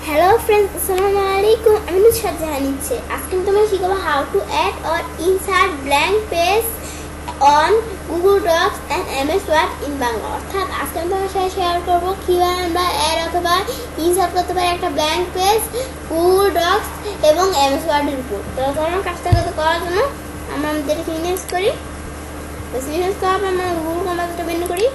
Hello friends, Assalamualaikum. I'm Nushat Icche. Asking to me how to add or insert blank page on Google Docs and MS Word in Bangla. অর্থাৎ আজকে আমি তোমার সাথে share করব কিভাবে আমরা add অথবা ইনসার্ট করতে পারি একটা ব্ল্যাঙ্ক পেজ Google Docs এবং MS Word এর উপর। তো তখন কাজটা করার জন্য আমরা আমাদের ইনস্টল করি। ইনস্টল করার পর আমরা Google কম্পিউটারটা বের করি।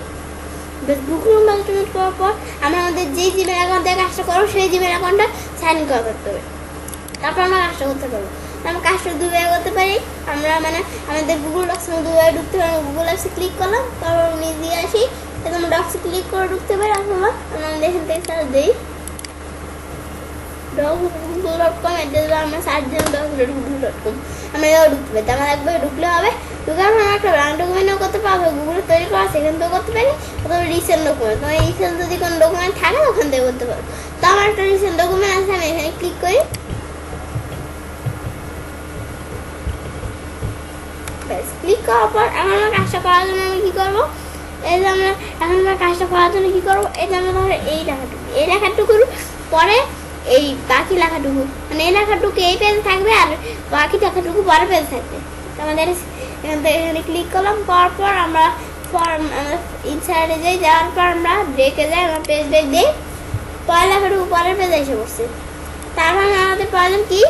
Google কম্পিউটার করার পর আমরা আমাদের যে জিমেল অ্যাকাউন্ট থেকে কাজটা করব সেই জিমেল অ্যাকাউন্টটা সাইন ইন করতে হবে। তারপর আমরা কাজটা করতে পারবো। আমরা কাজটা দুইভাবে করতে পারি। আমরা আমাদের গুগল ডক্স এ দুইভাবে ঢুকতে পারি। গুগল ডক্সে ক্লিক করলাম, তারপর নিচে আসি, এখন আমরা ডক্সে ক্লিক করে ঢুকতে পারি। অথবা আমরা এখান থেকে সার্চ দিই google.com অ্যাড্রেস বা আমরা সার্চ দিলাম google.com। আমরা এও ঢুকতে পারি। আমরা একবার ঢুকলে হবে। ঢুকে আমরা একটা ব্ল্যাঙ্ক ডকুমেন্টও করতে পারবো। গুগলে তৈরি করা সেখান থেকেও করতে পারি, অথবা রিসেন্ট ডকুমেন্ট। তোমার রিসেন্ট যদি কোনো ডকুমেন্ট থাকে ওখান থেকে করতে পারো। তো আমার একটা রিসেন্ট ডকুমেন্ট আছে, আমি এখানে ক্লিক করি। ক্লিক করার পর এখন আমরা কাজটা করার জন্য আমি কী করবো, এই যে আমরা এখন আমরা কাজটা করার জন্য কী করবো, এই যে আমরা ধরো এই লেখাটুকুর পরে এই বাকি লেখাটুকু, মানে এই লেখাটুকু এই পেজে থাকবে আর বাকি লেখাটুকু পরে পেজে থাকবে। আমাদের এখান থেকে এখানে ক্লিক করলাম, করার পর আমরা ইনসার্টে যাই, যাওয়ার পর আমরা ব্রেকে যাই, আমরা পেজ ব্রেক দিই, পরের লেখাটুকু পরের পেজে এসে পড়ছে। তারপর আমাদের প্রয়োজন কি,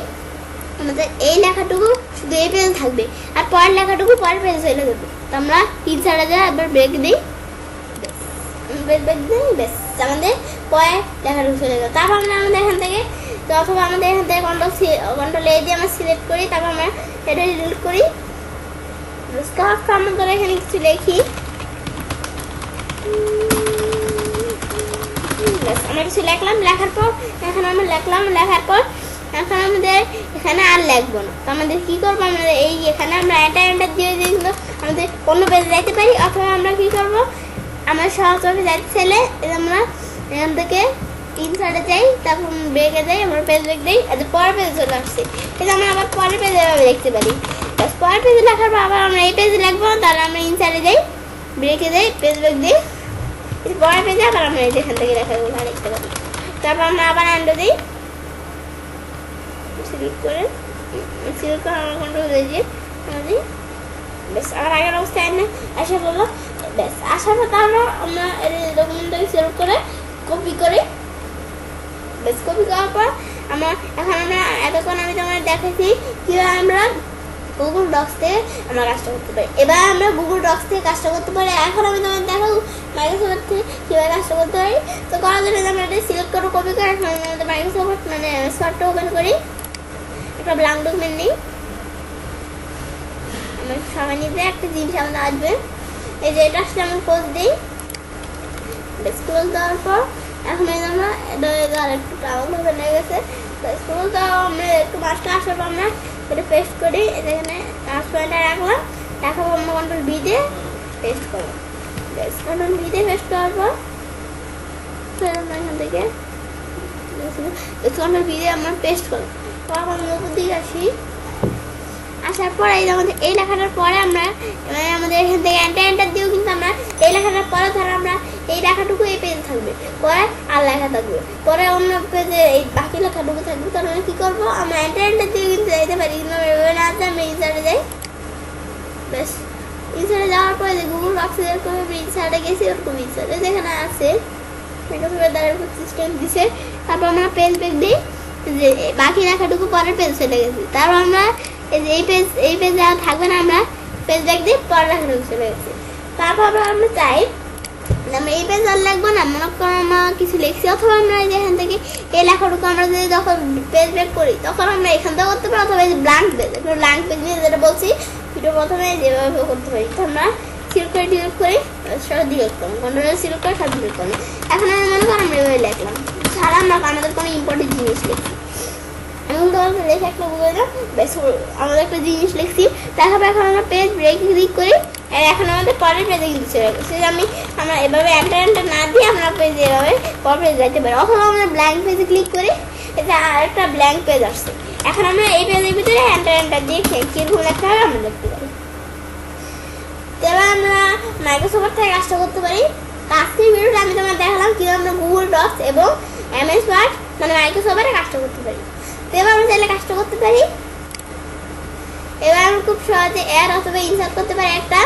আমাদের এই লেখাটুকু শুধু এই পেজে থাকবে আর পরের লেখাটুকু পরের পেজে চলে যাবে। তো আমরা ইনসার্টে যাই, একবার ব্রেক দিই, বেশ আমাদের পরের লেখাটুকু চলে গেল। তারপর আমরা আমাদের এখান থেকে অথবা আমাদের এখান থেকে কন্ট্রোল এ দিয়ে আমরা সিলেক্ট করি, তারপর আমরা এটা ডিলিট করি। আমরা এখানে কিছু লিখি, আমরা কিছু লিখলাম, লেখার পর এখন আমরা লেখার পর এখন আমাদের এখানে আর লিখবো না। তো আমাদের কি করবো, আমাদের এই এখানে আমরা এন্টার দিয়ে দিয়েছিল আমাদের অন্য পেজে যাইতে পারি, অথবা আমরা কি করবো, আমরা সহজভাবে যাইতে চাইলে আমরা এখান থেকে ইনসার্টে যাই, তারপর ব্রেকে যাই, আমরা পেজ ব্রেক দিই, পরের পেজে চলে আসছি। এটা আমরা আবার পরের পেজে এভাবে লিখতে পারি। পরের পেজে লেখার পর আবার আমরা এই পেজে লিখবো, তাহলে আমরা ইনসার্টে যাই, ব্রেকে যাই, পেজ ব্রেক দিই, পরের পেজে আবার আমরা এখান থেকে লেখাগুলো লিখতে পারি। তারপর আমরা আবার এন্টার দিই, সিলেক্ট করে আমরা কন্ট্রোল দিয়ে বেশ আমার আগের অবস্থায় আসা বললো। বেশ আসার পর তারপর আমরা ডকুমেন্টটাকে সিলেক্ট করে কপি করি। বেশ কপি করার পর আমরা এতক্ষণ আমি তোমার দেখাচ্ছি কীভাবে আমরা গুগল ডক্স থেকে আমরা কাজটা করতে পারি। এবার আমরা গুগল ডক্স থেকে কাজটা করতে পারি। এখন আমি তোমার দেখাবো মাইক্রোসফট থেকে কীভাবে কাজটা করতে পারি। তো করার জন্য আমরা এটা সিলেক্ট করে কপি করে এখন আমাদের মাইক্রোসফট সফটটা ওপেন করি, একটা ব্ল্যাঙ্ক ডকুমেন্ট নিই। আমার সময় নিতে একটা জিনিস আমাদের আসবে, এই যে এটা আসলে আমরা পোস্ট দিই। স্ক্রল দেওয়ার পর এখন এই আমরা আর একটু টাউন ওপেন হয়ে গেছে। স্ক্রল দেওয়া আমরা একটু মাসটা আসার পর আমরা এটা পেস্ট করি, এখানে ট্রান্সপারেন্টটা রাখলাম, রাখার পর আমরা কন্ট্রোল বি দিয়ে পেস্ট করবো। কন্ট্রোল বি দিয়ে পেস্ট করার পর এখান থেকে কন্ট্রোল বি দিয়ে আমরা পেস্ট করবো। আমরা উপর দিকে আসি, আসার পর এই আমাদের এই লেখাটার পরে আমরা আমাদের এখান থেকে এন্টার দিয়েও কিন্তু আমরা এই লেখাটার পরে ধরো আমরা এই লেখাটুকু এই পেজে থাকবে, পরে আর লেখা থাকবে, পরে অন্য পেজে এই বাকি লেখাটুকু থাকবে। তাহলে আমরা কী করবো, আমরা এন্টার দিয়ে কিন্তু যাইতে পারি, কিন্তু আমরা এভাবে না আসলে আমরা ইনসার্টে যাই। বেশ ইনসার্টে যাওয়ার পরে যে গুগল ডক্সে যেরকম ইনসার্টে গেছি ওরকম ইনসার্টে যেখানে আছে সিস্টেম দিছে। তারপর আমরা পেজ ব্রেক দিই, যে বাকি লেখাটুকু পরের পেজ চলে গেছি। তারপর আমরা এই পেজে আর থাকবে না, আমরা পেজ ব্রেক দিই, পরের লেখাটুকু চলে গেছে। তারপর আমরা চাই আমরা এই পেজ আর লিখবো না, মনে করো আমরা কিছু লিখছি, অথবা আমরা এখান থেকে এই লেখাটুকু আমরা যদি যখন পেজ ব্রেক করি তখন আমরা এখান থেকে করতে পারি, অথবা এই যে ব্ল্যাঙ্ক পেজ নিয়ে যেটা বলছি ভিডিও প্রথমে যেভাবে করতে পারি। তো আমরা সিলেক্ট করি সব ডিলিট করলাম, কন্ট্রোল সিলেক্ট করে সব ডিলিট করলাম। এখন আমি মনে করো আমরা এভাবে লিখলাম, ছাড়া আমরা আমাদের কোনো ইম্পর্টেন্ট জিনিস লিখছি। এখন তোমাকে লিখে একটা গুগল না, বেশ আমাদের একটা জিনিস লিখছি, তারপর এখন আমরা পেজ ব্রেক ক্লিক করি, আর এখন আমাদের পরের পেজে কিন্তু চলে গেছে। আমরা এভাবে এন্টার না দিয়ে আমরা পেজে এভাবে পরের পেজে যাইতে পারি, অথবা আমরা ব্ল্যাঙ্ক পেজে ক্লিক করি, এটা আর একটা ব্ল্যাঙ্ক পেজ আসছে। এখন আমরা এই পেজের ভিতরে এন্টার দিয়ে কিরকম লিখতে হবে আমরা লিখতে পারি। এবার আমরা মাইক্রোসফট থেকে কাজটা করতে পারি। আজকের ভিডিওটা আমি তোমার দেখালাম কিভাবে আমরা গুগল ডক্স এবং MS ওয়ার্ড মানে মাইক্রোসফটে কাজটা করতে পারি। তো এবার আমরা চাইলে কাজটা করতে পারি। এবার আমরা খুব সহজে অ্যাড অথবা ইনসার্ট করতে পারি একটা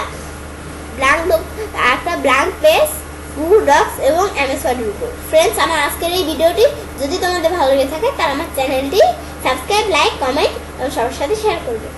ব্ল্যাঙ্ক পেজ গুগল ডক্স এবং এমএস ওয়ার্ডের উপর। ফ্রেন্ডস, আমার আজকের এই ভিডিওটি যদি তোমাদের ভালো লেগে থাকে তাহলে আমার চ্যানেলটি সাবস্ক্রাইব, লাইক, কমেন্ট এবং সবার সাথে শেয়ার করবে।